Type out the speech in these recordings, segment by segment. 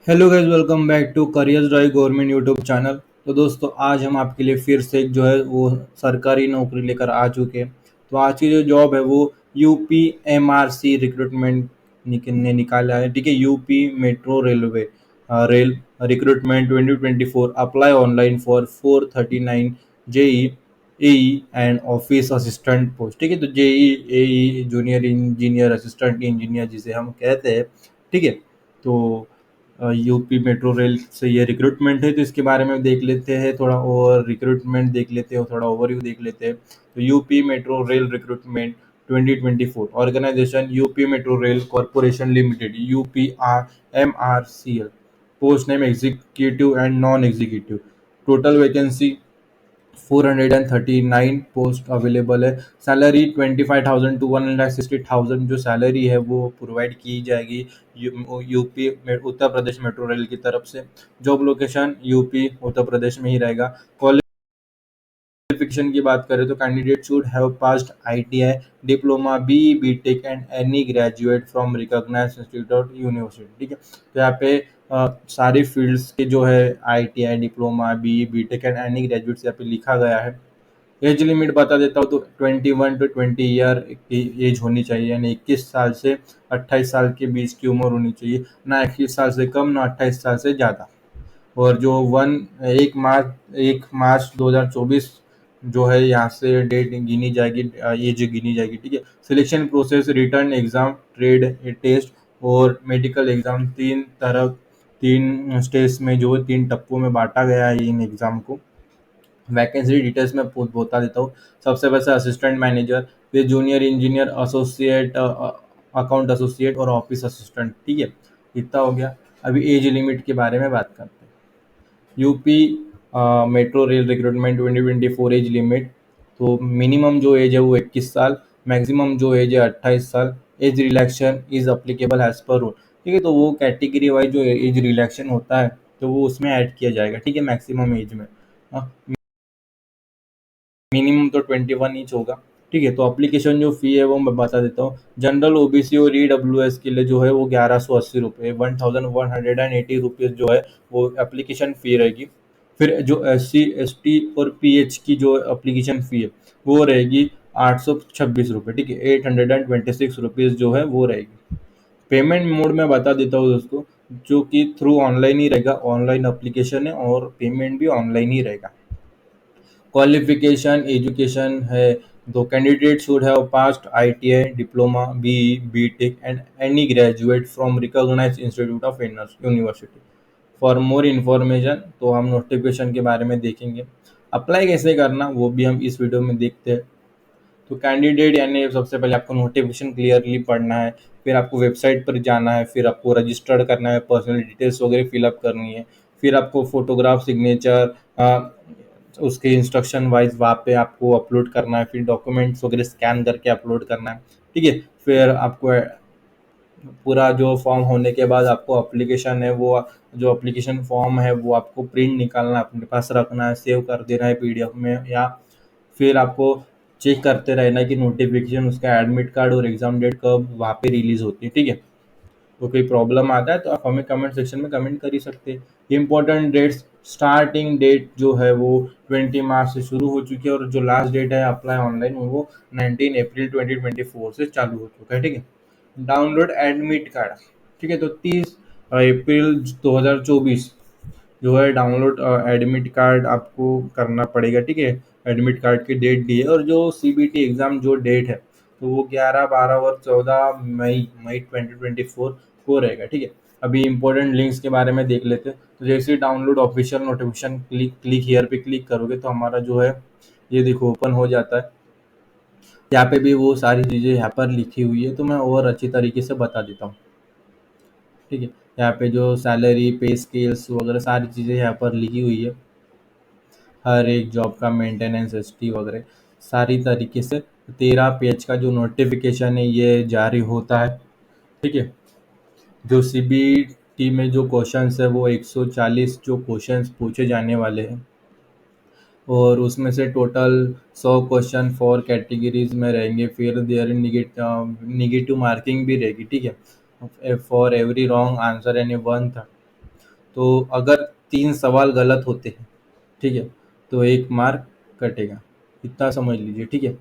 Hello guys, welcome back to career drive government YouTube channel. तो दोस्तों, आज हम आपके लिए फिर से एक जो है वो सरकारी नौकरी लेकर आ चुके हैं। तो आज की जो जॉब है वो यूपी एमआरसी रिक्रूटमेंट ने निकाला है। ठीक है, UP metro railway rail recruitment 2024 apply online for 439 JE AE and office assistant post. ठीक है, तो JE AE junior engineer assistant engineer जिसे हम कहते हैं। ठीक है, तो यूपी मेट्रो रेल से ये रिक्रूटमेंट है, तो इसके बारे में देख लेते हैं थोड़ा, और रिक्रूटमेंट देख लेते हैं और थोड़ा ओवरव्यू देख लेते हैं। तो UP metro rail recruitment 2024 organisation UP metro rail corporation limited UP R M R C L. Post name executive and non executive. Total vacancy 439 post available है। सैलरी 25,000 टू 1,60,000 जो सैलरी है वो प्रोवाइड की जाएगी यूपी में Uttar Pradesh metro rail की तरफ से। Job location UP Uttar Pradesh में ही रहेगा। क्वालिफिकेशन की बात करें तो candidate should have passed ITI diploma BTech and any graduate from recognised institute university. ठीक है, तो यहाँ पे सारी फील्ड्स के जो है ITI diploma BTech and any graduates यहाँ पे लिखा गया है। एज लिमिट बता देता हूँ, तो 21 to 20 ईयर की एज होनी चाहिए, यानी 21 साल से 28 साल के बीच की उम्र होनी चाहिए। ना 21 साल से कम, ना 28 साल से ज़्यादा। और जो वन 1 मार्च 2024 जो है यहाँ से डेट गिनी जाएगी, एज गिनी जाएगी। ठीक है, selection process written exam, trade test और मेडिकल एग्जाम, तीन स्टेज में जो है 3 टप्पों में बांटा गया है इन एग्जाम को। वैकेंसी डिटेल्स में बता देता हूँ। सबसे पहले असिस्टेंट मैनेजर, फिर junior engineer, associate, account associate और ऑफिस असिस्टेंट। ठीक है, इतना हो गया। अभी एज लिमिट के बारे में बात करते हैं। UP metro rail recruitment 2024 age limit. तो मिनिमम जो एज है वो 21 साल, मैक्सिमम जो एज है 28 साल। Age relaxation is applicable as per rule. ठीक है, तो वो कैटेगरी वाइज जो एज रिलैक्शन होता है तो वो उसमें ऐड किया जाएगा। ठीक है, मैक्सिमम एज में मिनिमम तो 21 इंच होगा। ठीक है, तो अप्लीकेशन जो फ़ी है वो मैं बता देता हूँ। जनरल ओबीसी और ईडब्ल्यूएस के लिए जो है वो 1180 रुपये, 1,180 रुपीज़ जो है वो एप्लीकेशन फ़ी रहेगी। फिर जो SC ST और PH की जो एप्लीकेशन फ़ी है वो रहेगी 826 रुपये। ठीक है, 826 रुपीज़ जो है वो रहेगी। पेमेंट मोड में बता देता हूँ दोस्तों, जो कि थ्रू ऑनलाइन ही रहेगा। ऑनलाइन एप्लीकेशन है और पेमेंट भी ऑनलाइन ही रहेगा। क्वालिफिकेशन एजुकेशन है, the candidate should have passed ITI diploma BTech and any graduate from recognised institute of university. For more information तो हम नोटिफिकेशन के बारे में देखेंगे। अप्लाई कैसे करना वो भी हम इस वीडियो में देखते हैं। तो कैंडिडेट यानी सबसे पहले आपको नोटिफिकेशन क्लियरली पढ़ना है, फिर आपको वेबसाइट पर जाना है, फिर आपको रजिस्टर्ड करना है, पर्सनल डिटेल्स वगैरह फिलअप करनी है। फिर आपको फोटोग्राफ सिग्नेचर उसके इंस्ट्रक्शन वाइज वहाँ पे आपको अपलोड करना है, फिर डॉक्यूमेंट्स वगैरह स्कैन करके अपलोड करना है। ठीक है, फिर आपको पूरा जो फॉर्म होने के बाद आपको एप्लीकेशन है वो, जो एप्लीकेशन फॉर्म है वो आपको प्रिंट निकालना, अपने पास रखना है, सेव कर देना है पीडीएफ में, या फिर आपको चेक करते रहना है कि नोटिफिकेशन उसका एडमिट कार्ड और एग्जाम डेट कब वहाँ पे रिलीज होती है। ठीक है, तो कोई प्रॉब्लम आता है तो आप हमें कमेंट सेक्शन में कमेंट कर ही सकते हैं। इम्पोर्टेंट डेट्स, स्टार्टिंग डेट जो है वो 20 मार्च से शुरू हो चुकी है, और जो लास्ट डेट है अप्लाई ऑनलाइन वो 19 अप्रैल 2024 से चालू हो चुका है। ठीक है, डाउनलोड एडमिट कार्ड। ठीक है, तो 30 अप्रैल 2024 जो है डाउनलोड एडमिट कार्ड आपको करना पड़ेगा। ठीक है, एडमिट कार्ड की डेट दी है, और जो सीबीटी एग्ज़ाम जो डेट है तो वो 11 12 और 14 मई 2024 को रहेगा। ठीक है, अभी इंपॉर्टेंट लिंक्स के बारे में देख लेते हैं। तो जैसे ही download official notification click click here पे क्लिक करोगे तो हमारा जो है ये देखो ओपन हो जाता है। यहाँ पे भी वो सारी चीज़ें यहाँ पर लिखी हुई है, तो मैं और अच्छी तरीके से बता देता हूँ। ठीक है, यहाँ पे जो सैलरी पे स्केल्स वगैरह सारी चीज़ें यहाँ पर लिखी हुई है। हर एक जॉब का मेंटेनेंस एसटी वगैरह सारी तरीके से 13 पेज का जो नोटिफिकेशन है ये जारी होता है। ठीक है, जो सीबीटी में जो क्वेश्चंस है वो 140 जो क्वेश्चंस पूछे जाने वाले हैं, और उसमें से टोटल 100 क्वेश्चन 4 कैटेगरीज में रहेंगे। फिर देयर निगेटिव मार्किंग भी रहेगी। ठीक है, for every wrong answer any one था। तो अगर 3 सवाल गलत होते हैं, ठीक है, तो 1 मार्क कटेगा। इतना समझ लीजिए, ठीक है?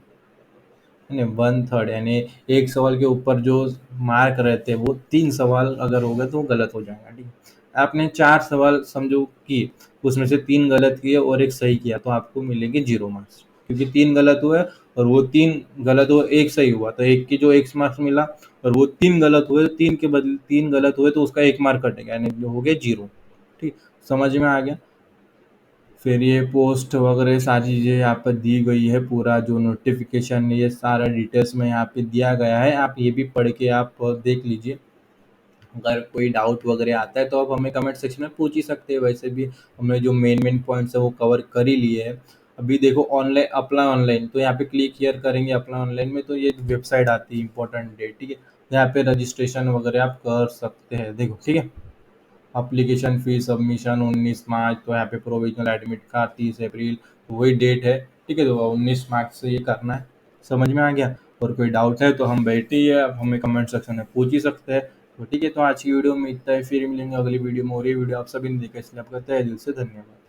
नहीं, 1/3 यानी एक सवाल के ऊपर जो मार्क रहते हैं वो 3 सवाल अगर हो गए तो वो गलत हो जाएगा, ठीक है? आपने 4 सवाल समझो किए, उसमें से 3 गलत किए और 1 सही किया तो आपको मिलेंगे 0 मार्क्स, क्योंकि 3 गलत हुए और वो 3 गलत हुए, 1 सही हुआ तो 1 की जो 1 मार्क्स मिला, और वो 3 गलत हुए, 3 के बदले 3 गलत हुए तो उसका 1 मार्क कटेगा, यानी जो हो गया 0। ठीक, समझ में आ गया? फिर ये पोस्ट वगैरह सारी चीज़ें यहाँ पर दी गई है, पूरा जो नोटिफिकेशन ये सारा डिटेल्स में यहाँ पे दिया गया है, आप ये भी पढ़ के आप देख लीजिए। अगर कोई डाउट वगैरह आता है तो आप हमें कमेंट सेक्शन में पूछ ही सकते हैं। वैसे भी हमने जो मेन मेन पॉइंट्स है वो कवर कर ही लिए हैं। अभी देखो ऑनलाइन अप्लाई ऑनलाइन, तो यहाँ पे क्लिक हियर करेंगे अप्लाई ऑनलाइन में, तो ये वेबसाइट आती है इंपॉर्टेंट डेट, ठीक है? यहाँ पे रजिस्ट्रेशन वगैरह आप कर सकते हैं, देखो, ठीक है? एप्लीकेशन फ़ी सबमिशन 19 मार्च, तो यहाँ पे प्रोविजनल एडमिट कार्ड 30 अप्रैल, तो वही डेट है, ठीक है? तो 19 मार्च से ये करना है। समझ में आ गया? और कोई डाउट है तो हम बैठे ही है, आप हमें कमेंट सेक्शन में पूछ ही सकते हैं। तो ठीक है, तो आज की वीडियो में इतना ही, फिर मिलेंगे अगली वीडियो में। और ये वीडियो आप सभी ने देखा इसलिए आपका तहे दिल से धन्यवाद।